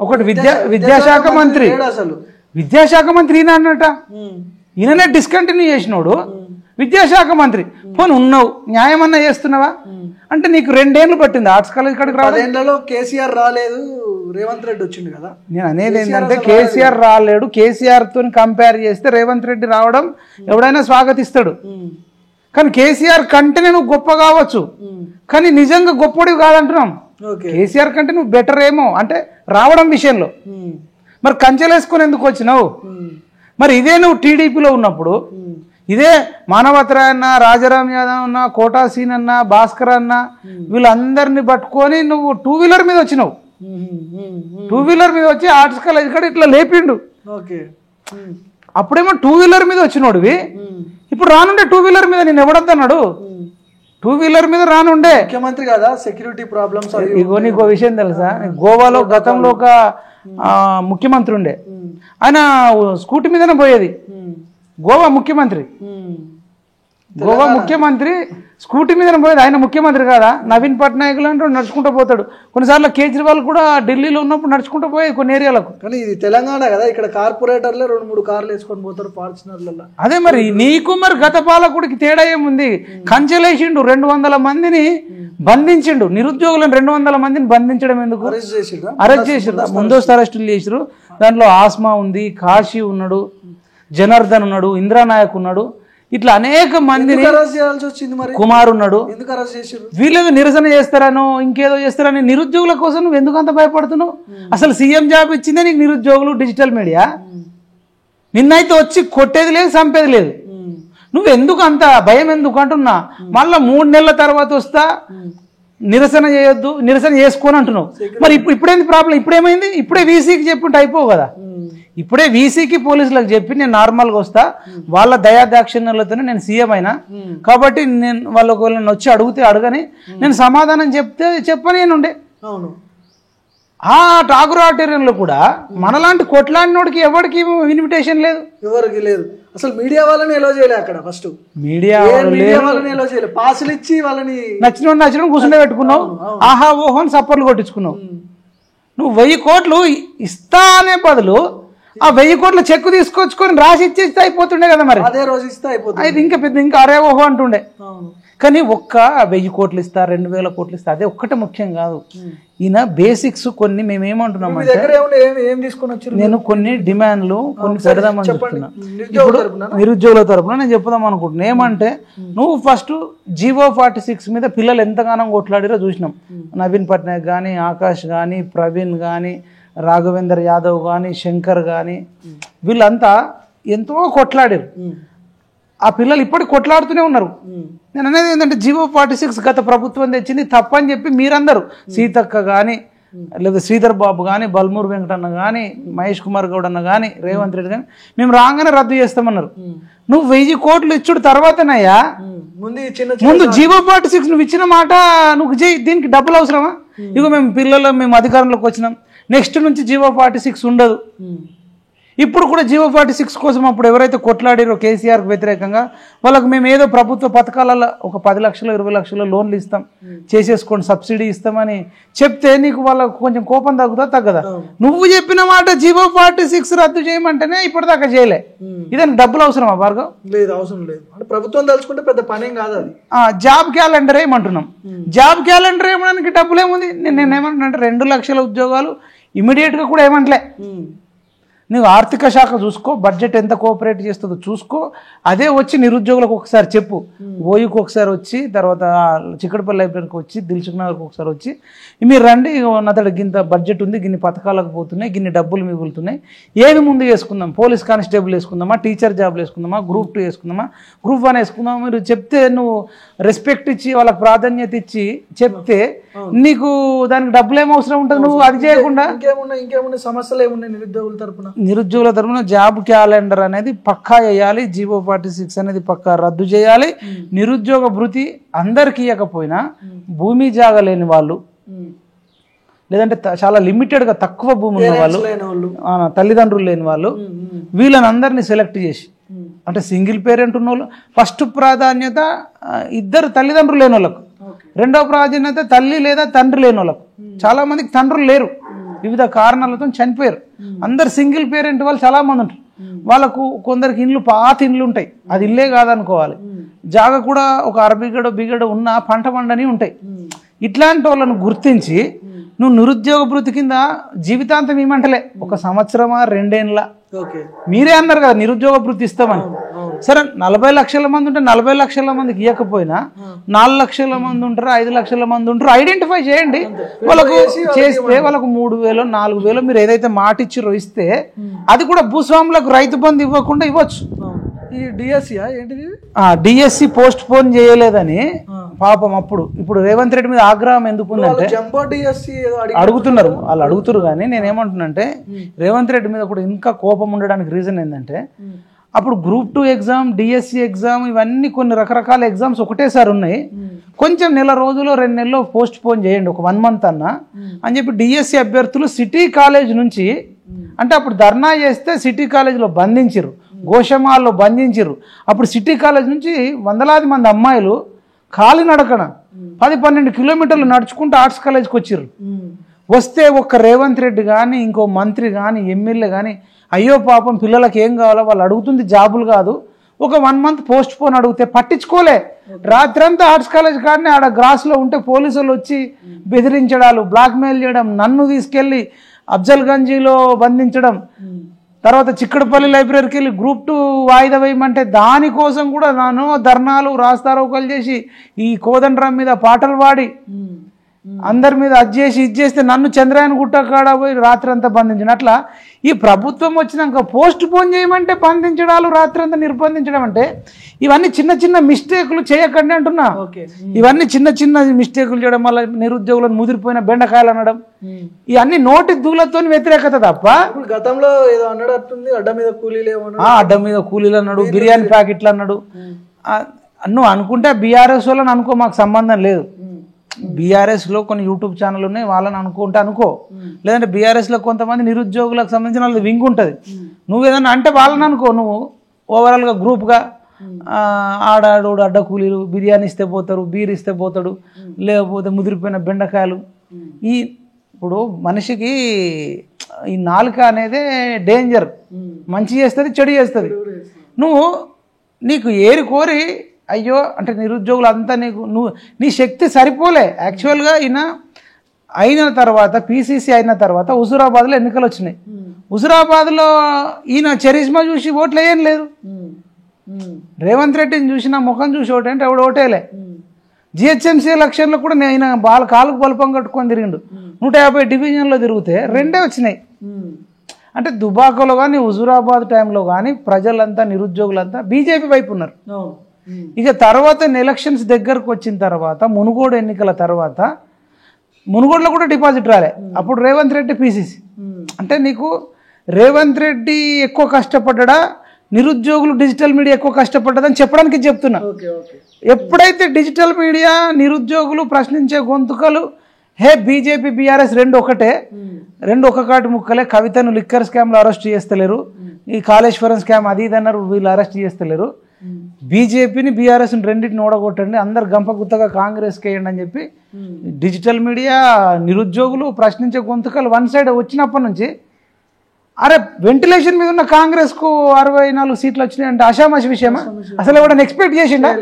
ఒకటి విద్యాశాఖ మంత్రి అసలు విద్యాశాఖ మంత్రి ఈయన అన్నట ఈయననే డిస్కంటిన్యూ చేసినోడు విద్యాశాఖ మంత్రి పోను ఉన్నావు న్యాయమన్నా చేస్తున్నావా అంటే నీకు 2 ఏళ్ళు పట్టింది ఆర్ట్స్ కాలేజ్ కాడికి రావడంలో కేసీఆర్ రాలేదు రేవంత్ రెడ్డి వచ్చిండు కదా నేను అనేది ఏంటంటే కేసీఆర్ రాలేడు కేసీఆర్ తో కంపేర్ చేస్తే రేవంత్ రెడ్డి రావడం ఎవడైనా స్వాగతిస్తాడు కానీ కేసీఆర్ కంటే నువ్వు గొప్ప కావచ్చు కానీ నిజంగా గొప్పడివి కాదంటున్నాం కేసీఆర్ కంటే నువ్వు బెటర్ ఏమో అంటే రావడం విషయంలో మరి కంచెలేసుకొని ఎందుకు వచ్చినావు మరి ఇదే నువ్వు టీడీపీలో ఉన్నప్పుడు ఇదే మానవతరాయ్ అన్న రాజారాం యాదవ్ అన్న కోటా సీన్ అన్న భాస్కర్ అన్న వీళ్ళందరినీ పట్టుకొని నువ్వు 2 వీలర్ మీద వచ్చినావు 2 వీలర్ మీద వచ్చి ఆర్ట్స్ కాలేజ్ కాడ ఇట్లా లేపిండు అప్పుడేమో 2 వీలర్ మీద వచ్చినోడివి ఇప్పుడు రానుండే 2 వీలర్ మీద నేను ఎవడద్దన్నాడు 2 వీలర్ మీద రానుండే ముఖ్యమంత్రి కదా సెక్యూరిటీ ప్రాబ్లమ్స్ ఇగో నీకో విషయం తెలుసా గోవాలో గతంలో ఒక ముఖ్యమంత్రి ఉండే ఆయన స్కూటీ మీదనే పోయేది గోవా ముఖ్యమంత్రి స్కూటీ మీద పోయేది ఆయన ముఖ్యమంత్రి కాదా నవీన్ పట్నాయక్ లాంటి నడుచుకుంటూ పోతాడు కొన్నిసార్లు కేజ్రీవాల్ కూడా ఢిల్లీలో ఉన్నప్పుడు నడుచుకుంటూ పోయేది కొన్ని ఏరియాలకు కానీ ఇది తెలంగాణ కదా ఇక్కడ కార్పొరేటర్లే 2-3 కార్లు వేసుకొని పోతారు ఫార్చునర్లలో అదే మరి నీకు మరి గత పాలకుడికి తేడా ఏముంది కంచెలేసిండు 200 మందిని బంధించిండు నిరుద్యోగులను 200 మందిని బంధించడం ఎందుకు అరెస్ట్ చేసిరు ముందస్తు అరెస్టులు చేసిరు దాంట్లో ఆస్మా ఉంది కాశీ ఉన్నాడు జనార్దన్ ఉన్నాడు ఇంద్రానాయక్ ఉన్నాడు ఇట్లా అనేక మందిని కుమార్ ఉన్నాడు వీళ్ళేదో నిరసన చేస్తారనో ఇంకేదో చేస్తారని నిరుద్యోగుల కోసం నువ్వు ఎందుకు అంత భయపడుతున్నావు అసలు సీఎం జాబ్ ఇచ్చిందే నీకు నిరుద్యోగులు డిజిటల్ మీడియా నిన్నైతే వచ్చి కొట్టేది లేదు చంపేది లేదు నువ్వు ఎందుకు అంత భయం ఎందుకు అంటున్నా మళ్ళా 3 నెలల తర్వాత వస్తా నిరసన చేయొద్దు నిరసన చేసుకోని అంటున్నావు మరి ఇప్పుడేంది ప్రాబ్లం ఇప్పుడేమైంది ఇప్పుడే వీసీకి చెప్పుంటే అయిపోవు కదా ఇప్పుడే వీసీకి పోలీసులకు చెప్పి నేను నార్మల్గా వస్తా వాళ్ళ దయాదాక్షిణ్యాలతోనే నేను సీఎం అయినా కాబట్టి నేను వాళ్ళకు వచ్చి అడిగితే అడగని నేను సమాధానం చెప్పనేనుండే ఆ ఠాగూర్ ఆడిటోరియంలో కూడా మనలాంటి కొట్లాడినోడికి ఎవరికి ఇన్విటేషన్ లేదు ఎవరికి లేదు అసలు మీడియా వాళ్ళని ఎలో చేయలే అక్కడ ఫస్ట్ మీడియా వాళ్ళని ఎలో చేయలే పాసులు ఇచ్చి వాళ్ళని నచ్చిన కూర్చుండే పెట్టుకున్నావు ఆహా ఓహో అని సప్పర్లు కొట్టించుకున్నావు నువ్వు 1000 కోట్లు ఇస్తా అనే బదులు ఆ 1000 కోట్ల చెక్కు తీసుకొచ్చుకొని రాసి ఇచ్చేస్తే అయిపోతుండే కదా మరి అదే రోజు ఇస్తే అయిపోతుంది అయితే ఇంకా అరే ఓహో అంటుండే కానీ ఒక్క 1000 కోట్లు ఇస్తా 2000 కోట్లు ఇస్తా అదే ఒక్కటే ముఖ్యం కాదు ఈయన బేసిక్స్ కొన్ని మేమేమంటున్నామంటే నేను కొన్ని డిమాండ్లు కొన్ని పెడదామని చెప్తున్నా ఇప్పుడు నిరుద్యోగుల తరపున నేను చెప్దాం అనుకుంటున్నా ఏమంటే నువ్వు ఫస్ట్ జీవో 46 మీద పిల్లలు ఎంతగానో కొట్లాడిరో చూసినాం నవీన్ పట్నాయక్ కానీ ఆకాష్ కానీ ప్రవీణ్ కానీ రాఘవేందర్ యాదవ్ కానీ శంకర్ కానీ వీళ్ళంతా ఎంతో కొట్లాడారు ఆ పిల్లలు ఇప్పటికి కొట్లాడుతూనే ఉన్నారు నేను అనేది ఏంటంటే జీవో 46 గత ప్రభుత్వం తెచ్చింది తప్పని చెప్పి మీరందరూ సీతక్క కానీ లేదా శ్రీధర్ బాబు కానీ బల్మూరు వెంకటన్న కానీ మహేష్ కుమార్ గౌడ్ అన్న కానీ రేవంత్ రెడ్డి కానీ మేము రాగానే రద్దు చేస్తామన్నారు నువ్వు 1000 కోట్లు ఇచ్చుడు తర్వాతనయ్యా ముందు జీవో 46 నువ్వు ఇచ్చిన మాట నువ్వు దీనికి డబ్బులు అవసరమా ఇగో మేము అధికారంలోకి వచ్చినాం నెక్స్ట్ నుంచి జీవో 46 ఉండదు ఇప్పుడు కూడా జీవో 46 కోసం అప్పుడు ఎవరైతే కొట్లాడారో కేసీఆర్కి వ్యతిరేకంగా వాళ్ళకి మేము ఏదో ప్రభుత్వ పథకాలలో ఒక 10 లక్షలు 20 లక్షలు లోన్లు ఇస్తాం చేసేసుకోండి సబ్సిడీ ఇస్తామని చెప్తే నీకు వాళ్ళకు కొంచెం కోపం తగ్గదా నువ్వు చెప్పిన మాట జీవో 46 రద్దు చేయమంటేనే ఇప్పటిదాకా చేయలే ఇదానికి డబ్బులు అవసరమా భార్గవ్ లేదు అవసరం లేదు అంటే ప్రభుత్వం తలుచుకుంటే పెద్ద పనేం కాదు అది జాబ్ క్యాలెండర్ ఏమంటున్నాం జాబ్ క్యాలెండర్ ఏమడానికి డబ్బులు ఏముంది నేనేమంటున్నా అంటే 2 లక్షల ఉద్యోగాలు ఇమీడియట్గా కూడా ఏమంటలే నువ్వు ఆర్థిక శాఖ చూసుకో బడ్జెట్ ఎంత కోఆపరేట్ చేస్తుందో చూసుకో అదే వచ్చి నిరుద్యోగులకు ఒకసారి చెప్పు ఓయూకి ఒకసారి వచ్చి తర్వాత చిక్కడపల్లి లైబ్రరీకి వచ్చి దిల్సుఖ్ నగర్కి ఒకసారి వచ్చి మీరు రండి నాతడు గింత బడ్జెట్ ఉంది గిన్ని పథకాలకు పోతున్నాయి గిన్ని డబ్బులు మిగులుతున్నాయి ఏది ముందు వేసుకుందాం పోలీస్ కానిస్టేబుల్ వేసుకుందామా టీచర్ జాబ్లు వేసుకుందామా గ్రూప్ 2 వేసుకుందామా గ్రూప్ 1 వేసుకుందామా మీరు చెప్తే నువ్వు రెస్పెక్ట్ ఇచ్చి వాళ్ళకి ప్రాధాన్యత ఇచ్చి చెప్తే నీకు దానికి డబ్బులు ఏం అవసరం ఉంటుంది నువ్వు అది చేయకుండా ఇంకేమున్నాయి సమస్యలు ఏమున్నాయి నిరుద్యోగుల తరపున జాబ్ క్యాలెండర్ అనేది పక్కా వేయాలి జీవో 46 అనేది పక్కా రద్దు చేయాలి నిరుద్యోగ భృతి అందరికి ఇవ్వకపోయినా భూమి జాగ లేని వాళ్ళు లేదంటే చాలా లిమిటెడ్గా తక్కువ భూమి ఉన్న వాళ్ళు తల్లిదండ్రులు లేని వాళ్ళు వీళ్ళని అందరినీ సెలెక్ట్ చేసి అంటే సింగిల్ పేరెంట్ ఉన్న వాళ్ళు ఫస్ట్ ప్రాధాన్యత 2 తల్లిదండ్రులు లేని వాళ్ళకు రెండో ప్రాధాన్యత తల్లి లేదా తండ్రి లేని వాళ్ళకు చాలా మందికి తండ్రులు లేరు వివిధ కారణాలతో చనిపోయారు. అందరు సింగిల్ పేరెంట్ వాళ్ళు చాలా మంది ఉంటారు. వాళ్ళకు కొందరికి ఇండ్లు పాత ఇండ్లు ఉంటాయి, అది ఇల్లే కాదనుకోవాలి, జాగా కూడా ఒక బిగడ ఉన్న పంట పండని ఉంటాయి. ఇట్లాంటి వాళ్ళను గుర్తించి నువ్వు నిరుద్యోగ భృతి కింద జీవితాంతం ఏమంటలే, 1 సంవత్సరమా 2 ఏళ్ళ మీరే అన్నారు కదా నిరుద్యోగ భృతి ఇస్తామని. సరే 40 లక్షల మంది ఉంటే 40 లక్షల మందికి ఇవ్వకపోయినా 4 లక్షల మంది ఉంటారు, 5 లక్షల మంది ఉంటారు, ఐడెంటిఫై చేయండి. వాళ్ళకు చేస్తే వాళ్ళకు 3,000 4,000 మీరు ఏదైతే మాట ఇచ్చిరో ఇస్తే అది కూడా భూస్వాములకు రైతు బంధు ఇవ్వకుండా ఇవ్వచ్చు. ఈ డిఎస్సి ఏంటిది, డిఎస్సి పోస్ట్ పోన్ చేయలేదని పాపం ఇప్పుడు రేవంత్ రెడ్డి మీద ఆగ్రహం ఎందుకుందంటే అడుగుతున్నారు వాళ్ళు అడుగుతున్నారు. కానీ నేనేమంటున్నానంటే రేవంత్ రెడ్డి మీద కూడా ఇంకా కోపం ఉండడానికి రీజన్ ఏంటంటే అప్పుడు గ్రూప్ 2 ఎగ్జామ్, డిఎస్సి ఎగ్జామ్, ఇవన్నీ కొన్ని రకరకాల ఎగ్జామ్స్ ఒకటేసారి ఉన్నాయి, కొంచెం నెల రోజులు 2 నెలల్లో పోస్ట్ పోన్ చేయండి, ఒక 1 మంత్ అన్న అని చెప్పి డిఎస్సి అభ్యర్థులు సిటీ కాలేజ్ నుంచి, అంటే అప్పుడు ధర్నా చేస్తే సిటీ కాలేజ్లో బంధించారు, గోషమాల్లో బంధించారు. అప్పుడు సిటీ కాలేజ్ నుంచి వందలాది మంది అమ్మాయిలు కాలినడకన 10-12 కిలోమీటర్లు నడుచుకుంటూ ఆర్ట్స్ కాలేజ్కి వచ్చారు. వస్తే ఒక్క రేవంత్ రెడ్డి కానీ ఇంకో మంత్రి కానీ ఎమ్మెల్యే కానీ అయ్యో పాపం పిల్లలకి ఏం కావాలో వాళ్ళు అడుగుతుంది జాబులు కాదు, ఒక 1 మంత్ పోస్ట్ పోన్ అడిగితే పట్టించుకోలే. రాత్రంతా ఆర్ట్స్ కాలేజ్ కానీ ఆడ గ్రాస్లో ఉంటే పోలీసులు వచ్చి బెదిరించడాలు, బ్లాక్మెయిల్ చేయడం, నన్ను తీసుకెళ్ళి అఫ్జల్గంజీలో బంధించడం, తర్వాత చిక్కడపల్లి లైబ్రరీకి వెళ్ళి గ్రూప్ 2 వాయిదా వేయమంటే దానికోసం కూడా నాను ధర్నాలు రాస్తారోకలు చేసి ఈ కోదండరాం మీద పాటలు పాడి అందరి మీద అది చేసి ఇది చేస్తే నన్ను చంద్రయాన్ గుట్ట కాడ పోయి రాత్రి అంతా బంధించిన. అట్లా ఈ ప్రభుత్వం వచ్చినాక పోస్ట్ పోన్ చేయమంటే బంధించడాలు, రాత్రి అంతా నిర్బంధించడం, అంటే ఇవన్నీ చిన్న చిన్న మిస్టేకులు చేయకండి అంటున్నా. ఇవన్నీ చిన్న చిన్న మిస్టేకులు చేయడం వల్ల నిరుద్యోగులను ముదిరిపోయిన బెండకాయలు అనడం, ఇవన్నీ నోటి దూలతో వ్యతిరేకత తప్ప. గతంలో ఏదో అన్నట్టుంది, అడ్డ మీద కూలీలు అన్నాడు, బిర్యానీ ప్యాకెట్లు అన్నాడు. నువ్వు అనుకుంటే బీఆర్ఎస్ వాళ్ళని అనుకో, మాకు సంబంధం లేదు. బీఆర్ఎస్లో కొన్ని యూట్యూబ్ ఛానల్ ఉన్నాయి, వాళ్ళని అనుకో, లేదంటే బీఆర్ఎస్లో కొంతమంది నిరుద్యోగులకు సంబంధించిన వాళ్ళది వింగ్ ఉంటుంది. నువ్వు ఏదన్నా అంటే వాళ్ళని అనుకో, నువ్వు ఓవరాల్గా గ్రూప్గా ఆడాడు అడ్డ కూలీలు, బిర్యానీ ఇస్తే పోతారు, బీర్ ఇస్తే పోతాడు, లేకపోతే ముదిరిపోయిన బెండకాయలు. ఇప్పుడు మనిషికి ఈ నాలుక అనేదే డేంజర్, మంచి చేస్తుంది చెడు చేస్తుంది. నీకు ఏరి కోరి అయ్యో అంటే నిరుద్యోగులు అంతా నీ శక్తి సరిపోలే. యాక్చువల్గా అయిన తర్వాత పీసీసీ అయిన తర్వాత హుజూరాబాద్లో ఎన్నికలు వచ్చినాయి. హుజూరాబాద్లో ఈయన చరిష్మా చూసి ఓట్లు వేయడం లేదు, రేవంత్ రెడ్డిని చూసిన ముఖం చూసి ఓటంటే ఎవడు ఓటేలే. జిహెచ్ఎంసీ ఎలక్షన్లో కూడా నేను కాలుకు బలపం కట్టుకొని తిరిగిండు, 150 డివిజన్లో తిరిగితే 2 వచ్చినాయి. అంటే దుబాకలో కానీ హుజూరాబాద్ టైంలో కానీ ప్రజలంతా నిరుద్యోగులంతా బీజేపీ వైపు ఉన్నారు. ఇక తర్వాత ఎలక్షన్స్ దగ్గరకు వచ్చిన తర్వాత మునుగోడు ఎన్నికల తర్వాత మునుగోడులో కూడా డిపాజిట్ రాలే, అప్పుడు రేవంత్ రెడ్డి పీసీసీ. అంటే నీకు రేవంత్ రెడ్డి ఎక్కువ కష్టపడ్డా, నిరుద్యోగులు డిజిటల్ మీడియా ఎక్కువ కష్టపడ్డదని చెప్పడానికి చెప్తున్నా. ఎప్పుడైతే డిజిటల్ మీడియా నిరుద్యోగులు ప్రశ్నించే గొంతుకలు బీజేపీ బీఆర్ఎస్ రెండు ఒక కాటి ముక్కలే, కవితను లిక్కర్ స్కామ్లో అరెస్ట్ చేస్తలేరు, ఈ కాళేశ్వరం స్కామ్ అది ఇది అన్నారు, వీళ్ళు అరెస్ట్ చేస్తలేరు. బీజేపీని బీఆర్ఎస్ని రెండింటిని ఓడగొట్టండి, అందరు గంప గుత్తగా కాంగ్రెస్కి వేయండి అని చెప్పి డిజిటల్ మీడియా నిరుద్యోగులు ప్రశ్నించే గొంతుకలు 1 సైడ్ వచ్చినప్పటి నుంచి అరే వెంటిలేషన్ మీద ఉన్న కాంగ్రెస్కు 64 సీట్లు వచ్చినాయి అంటే అషామాషి విషయమా? అసలు ఎవడన్నా ఎక్స్పెక్ట్ చేసిండా?